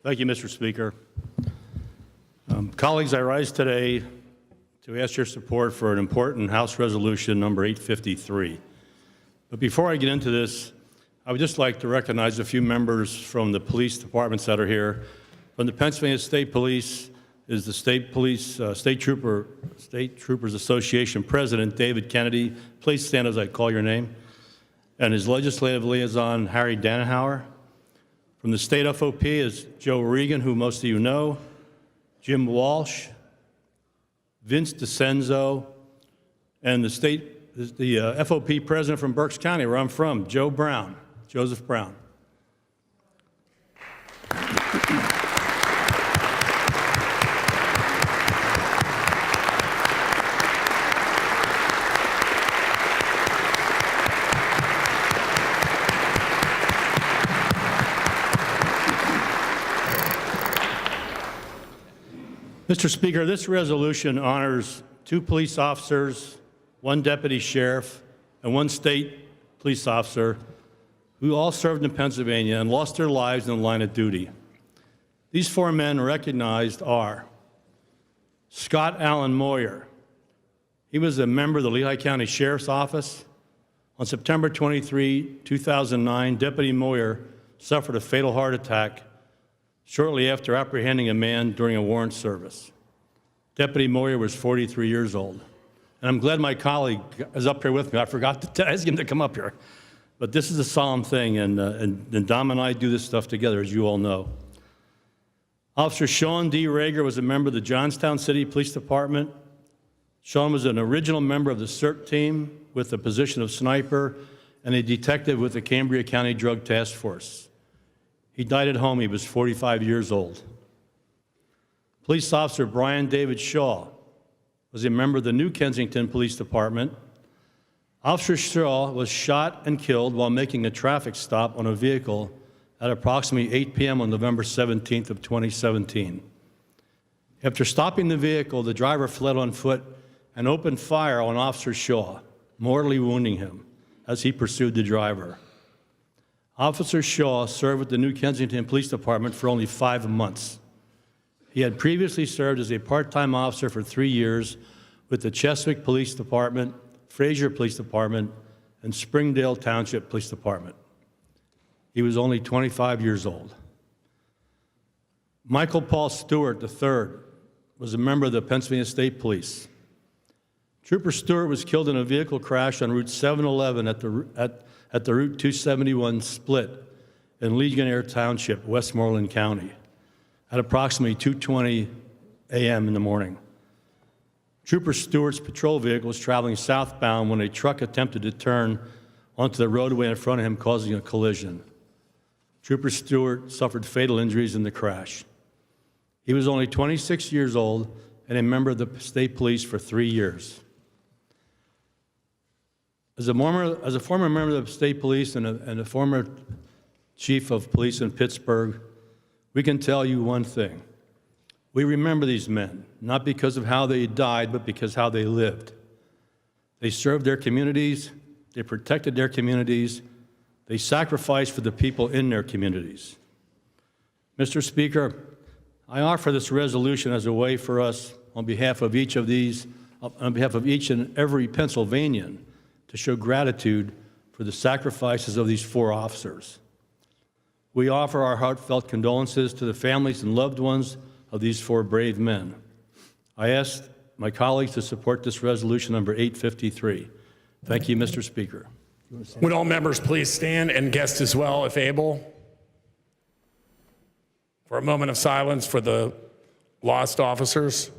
Thank you, Mr. Speaker. Colleagues, I rise today to ask your support for an important House Resolution number 853. But before I get into this, I would just like to recognize a few members from the police departments that are here. From the Pennsylvania State Police is the State Troopers Association President, David Kennedy. Please stand as I call your name. And his legislative liaison, Harry Dannenhauer. From the state FOP is Joe Regan, who most of you know, Jim Walsh, Vince DeCenzo, and the FOP president from Berks County, where I'm from, Joseph Brown. Mr. Speaker, this resolution honors 2 police officers, 1 deputy sheriff, and 1 state police officer who all served in Pennsylvania and lost their lives in the line of duty. These 4 men recognized are Scott Allen Moyer. He was a member of the Lehigh County Sheriff's Office. On September 23, 2009, Deputy Moyer suffered a fatal heart attack shortly after apprehending a man during a warrant service. Deputy Moyer was 43 years old. And I'm glad my colleague is up here with me. I forgot to ask him to come up here. But this is a solemn thing, and Dom and I do this stuff together, as you all know. Officer Sean D. Rager was a member of the Johnstown City Police Department. Sean was an original member of the CERT team with the position of sniper and a detective with the Cambria County Drug Task Force. He died at home. He was 45 years old. Police Officer Brian David Shaw was a member of the New Kensington Police Department. Officer Shaw was shot and killed while making a traffic stop on a vehicle at approximately 8 p.m. on November 17th of 2017. After stopping the vehicle, the driver fled on foot and opened fire on Officer Shaw, mortally wounding him as he pursued the driver. Officer Shaw served with the New Kensington Police Department for only 5 months. He had previously served as a part-time officer for 3 years with the Jozwiak Police Department, Fraser Police Department, and Springdale Township Police Department. He was only 25 years old. Michael Paul Stewart III was a member of the Pennsylvania State Police. Trooper Stewart was killed in a vehicle crash on Route 711 at the Route 271 split in Legionnaire Township, Westmoreland County, at approximately 2:20 a.m. in the morning. Trooper Stewart's patrol vehicle was traveling southbound when a truck attempted to turn onto the roadway in front of him, causing a collision. Trooper Stewart suffered fatal injuries in the crash. He was only 26 years old and a member of the state police for 3 years. As a former member of the state police and a former chief of police in Pittsburgh, we can tell you one thing. We remember these men, not because of how they died, but because how they lived. They served their communities, they protected their communities, they sacrificed for the people in their communities. Mr. Speaker, I offer this resolution as a way for us, on behalf of each and every Pennsylvanian, to show gratitude for the sacrifices of these 4 officers. We offer our heartfelt condolences to the families and loved ones of these 4 brave men. I ask my colleagues to support this resolution number 853. Thank you, Mr. Speaker. Would all members please stand, and guests as well, if able, for a moment of silence for the lost officers.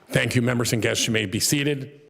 Thank you, members and guests. You may be seated.